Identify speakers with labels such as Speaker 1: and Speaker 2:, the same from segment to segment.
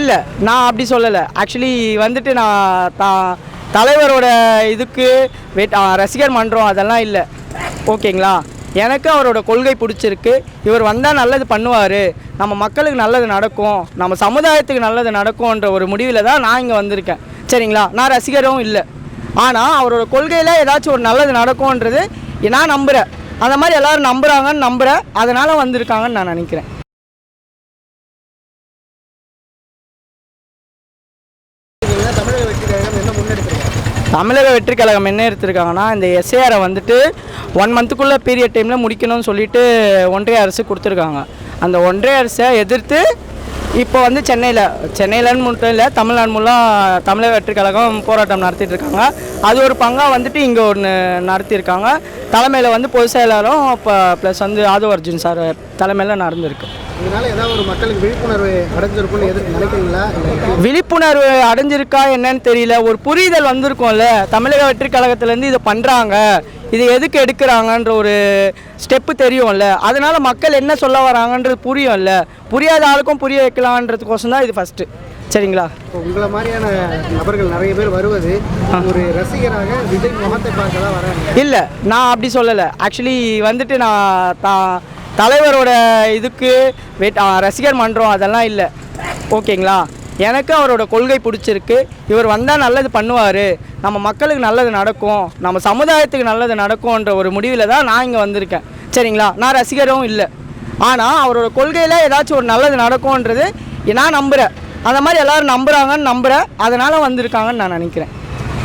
Speaker 1: இல்லை, நான் அப்படி சொல்லலை. ஆக்சுவலி வந்துட்டு நான் தலைவரோட இதுக்கு ரசிகர் மன்றம் அதெல்லாம் இல்லை, ஓகேங்களா. எனக்கு அவரோட கொள்கை பிடிச்சிருக்கு. இவர் வந்தால் நல்லது பண்ணுவார், நம்ம மக்களுக்கு நல்லது நடக்கும், நம்ம சமுதாயத்துக்கு நல்லது நடக்கும்ன்ற ஒரு முடிவில் தான் நான் இங்கே வந்திருக்கேன், சரிங்களா. நான் ரசிகரும் இல்லை, ஆனால் அவரோட கொள்கையில் ஏதாச்சும் ஒரு நல்லது நடக்கும்ன்றது நான் நம்புகிறேன். அந்த மாதிரி எல்லோரும் நம்புகிறாங்கன்னு நம்புகிறேன், அதனால் வந்திருக்காங்கன்னு நான் நினைக்கிறேன். தமிழக வெற்றி கழகம் என்ன எடுத்திருக்காங்கன்னா, இந்த எஸ்ஏஆரை வந்துட்டு 1 மந்த்துக்குள்ளே பீரியட் டைமில் முடிக்கணும்னு சொல்லிட்டு ஒன்றிய அரசு கொடுத்துருக்காங்க. அந்த ஒன்றிய அரசை எதிர்த்து இப்போ வந்து சென்னையிலன்னு மட்டும் இல்லை, தமிழ்நாடு மூலம் தமிழக வெற்றி கழகம் போராட்டம் நடத்திட்டு இருக்காங்க. அது ஒரு பங்காக வந்துட்டு இங்கே ஒன்று நடத்தியிருக்காங்க. தலைமையில் வந்து பொதுச் செயலாளரும் இப்போ ப்ளஸ் வந்து ஆதவ அர்ஜுன் சார் தலைமையில் நடந்திருக்கு.
Speaker 2: இதனால் ஏதாவது ஒரு மக்களுக்கு விழிப்புணர்வு அடைஞ்சிருக்குன்னு நினைக்கிறீங்களா?
Speaker 1: விழிப்புணர்வு அடைஞ்சிருக்கா என்னன்னு தெரியல. ஒரு புரிதல் வந்திருக்கும்ல, தமிழக வெற்றி கழகத்துலேருந்து இதை பண்ணுறாங்க, இது எதுக்கு எடுக்கிறாங்கன்ற ஒரு ஸ்டெப்பு தெரியும்ல. அதனால் மக்கள் என்ன சொல்ல வராங்கன்றது புரியும்ல. புரியாத ஆளுக்கும் புரிய வைக்கலான்றதுக்கோசம் தான் இது ஃபஸ்ட்டு, சரிங்களா.
Speaker 2: இப்போ உங்களை மாதிரியான நபர்கள் நிறைய பேர் வருவது ஒரு ரசிகராக விஜய் முகத்தை பார்க்க தான் வராங்க.
Speaker 1: இல்லை, நான் அப்படி சொல்லலை. ஆக்சுவலி வந்துட்டு நான் தலைவரோட இதுக்கு ரசிகர் மன்றம் அதெல்லாம் இல்லை, ஓகேங்களா. எனக்கு அவரோட கொள்கை பிடிச்சிருக்கு. இவர் வந்தால் நல்லது பண்ணுவார், நம்ம மக்களுக்கு நல்லது நடக்கும், நம்ம சமுதாயத்துக்கு நல்லது நடக்கும்ன்ற ஒரு முடிவில் தான் நான் இங்கே வந்திருக்கேன், சரிங்களா. நான் ரசிகரும் இல்லை, ஆனால் அவரோட கொள்கையில் ஏதாச்சும் ஒரு நல்லது நடக்கும்ன்றது நான் நம்புகிறேன். அந்த மாதிரி எல்லோரும் நம்புகிறாங்கன்னு நம்புகிறேன், அதனால் வந்திருக்காங்கன்னு நான் நினைக்கிறேன்.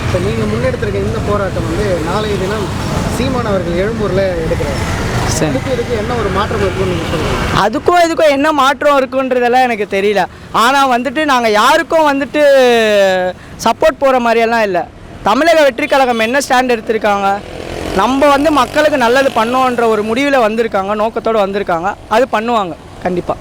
Speaker 2: இப்போ நீங்கள் முன்னெடுத்திருக்க இந்த போராட்டம் வந்து நாளைய தினம் சீமான் அவர்கள் எழும்பூரில் எடுக்கிறார். இதுக்கு என்ன ஒரு மாற்றம் இருக்குன்னு நீங்கள் சொல்லுங்கள்.
Speaker 1: அதுக்கும் இதுக்கும் என்ன மாற்றம் இருக்குன்றதெல்லாம் எனக்கு தெரியல. ஆனால் வந்துட்டு நாங்கள் யாருக்கும் வந்துட்டு சப்போர்ட் போகிற மாதிரியெல்லாம் இல்லை. தமிழக வெற்றி கழகம் என்ன ஸ்டாண்ட் எடுத்திருக்காங்க, நம்ம வந்து மக்களுக்கு நல்லது பண்ணோன்ற ஒரு முடிவில் வந்திருக்காங்க, நோக்கத்தோடு வந்திருக்காங்க, அது பண்ணுவாங்க கண்டிப்பாக.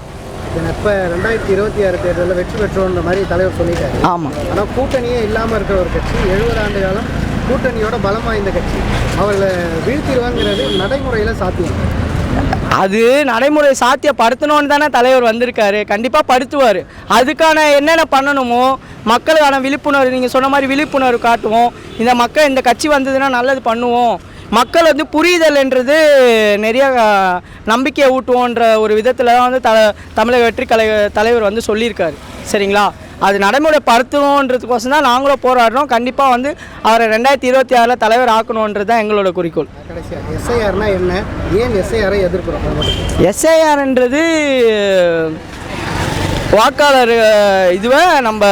Speaker 2: இப்போ 2026 தேர்தலில் வெற்றி பெற்றோன்ற மாதிரி தலைவர் சொல்லிட்டாரு.
Speaker 1: ஆமாம்,
Speaker 2: ஆனால் கூட்டணியே இல்லாமல் இருக்கிற ஒரு கட்சி, 70 ஆண்டு காலம் கூட்டணியோட பலம் வாய்ந்த கட்சி, அவர்களை வீழ்த்திடுவாங்கிறது நடைமுறையில் சாத்தியம்.
Speaker 1: அது நடைமுறை சாத்தியப்படுத்தணும்னு தானே தலைவர் வந்திருக்காரு, கண்டிப்பாக படுத்துவார். அதுக்கான என்னென்ன பண்ணணுமோ மக்களுக்கான விழிப்புணர்வு, நீங்கள் சொன்ன மாதிரி விழிப்புணர்வு காட்டுவோம். இந்த கட்சி வந்ததுன்னா நல்லது பண்ணுவோம், மக்கள் வந்து புரிதல்ன்றது நிறைய நம்பிக்கையை ஊட்டுவோன்ற ஒரு விதத்தில் தான் வந்து தமிழக வெற்றி தலைவர் வந்து சொல்லியிருக்காரு, சரிங்களா. அது நடைமுறைப்படுத்தணுன்றதுக்கோசம் தான் நாங்களும் போராடுறோம். கண்டிப்பாக வந்து அவரை 2026 தலைவர் ஆக்கணுன்றது தான் எங்களோட குறிக்கோள்.
Speaker 2: எஸ்ஐஆர்னா என்ன, ஏன் எஸ்ஐஆரை எதிர்க்கிறோம்?
Speaker 1: எஸ்ஐஆர்ன்றது வாக்காளர் இதுவை நம்ம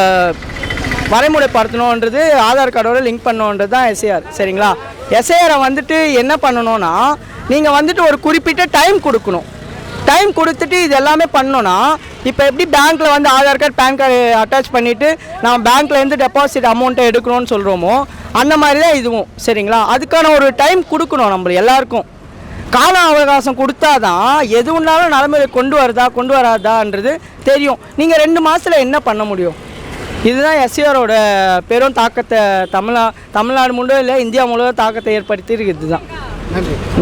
Speaker 1: வரைமுறைப்படுத்தணுன்றது, ஆதார் கார்டோட லிங்க் பண்ணணுன்றது தான் எஸ்ஐஆர், சரிங்களா. எஸ்ஐஆரை வந்துட்டு என்ன பண்ணணும்னா, நீங்கள் வந்துட்டு ஒரு குறிப்பிட்ட டைம் கொடுக்கணும். டைம் கொடுத்துட்டு இது எல்லாமே பண்ணோன்னா, இப்போ எப்படி பேங்க்கில் வந்து Aadhaar card PAN card attach பண்ணிவிட்டு நம்ம பேங்க்லேருந்து டெபாசிட் அமௌண்ட்டை எடுக்கணும்னு சொல்கிறோமோ, அந்த மாதிரி தான் இதுவும், சரிங்களா. அதுக்கான ஒரு டைம் கொடுக்கணும். நம்ம எல்லாருக்கும் கால அவகாசம் கொடுத்தா தான் எது ஒன்றாலும் நடைமுறை கொண்டு வராதான்றது தெரியும். நீங்கள் 2 மாதத்தில் என்ன பண்ண முடியும்? இதுதான் எஸ்ஐஆரோட பெரும் தாக்கத்தை தமிழ்நாடு முழுவதும் இல்லை, இந்தியா முழுவதும் தாக்கத்தை ஏற்படுத்தி இருக்குது தான்.
Speaker 2: நன்றி.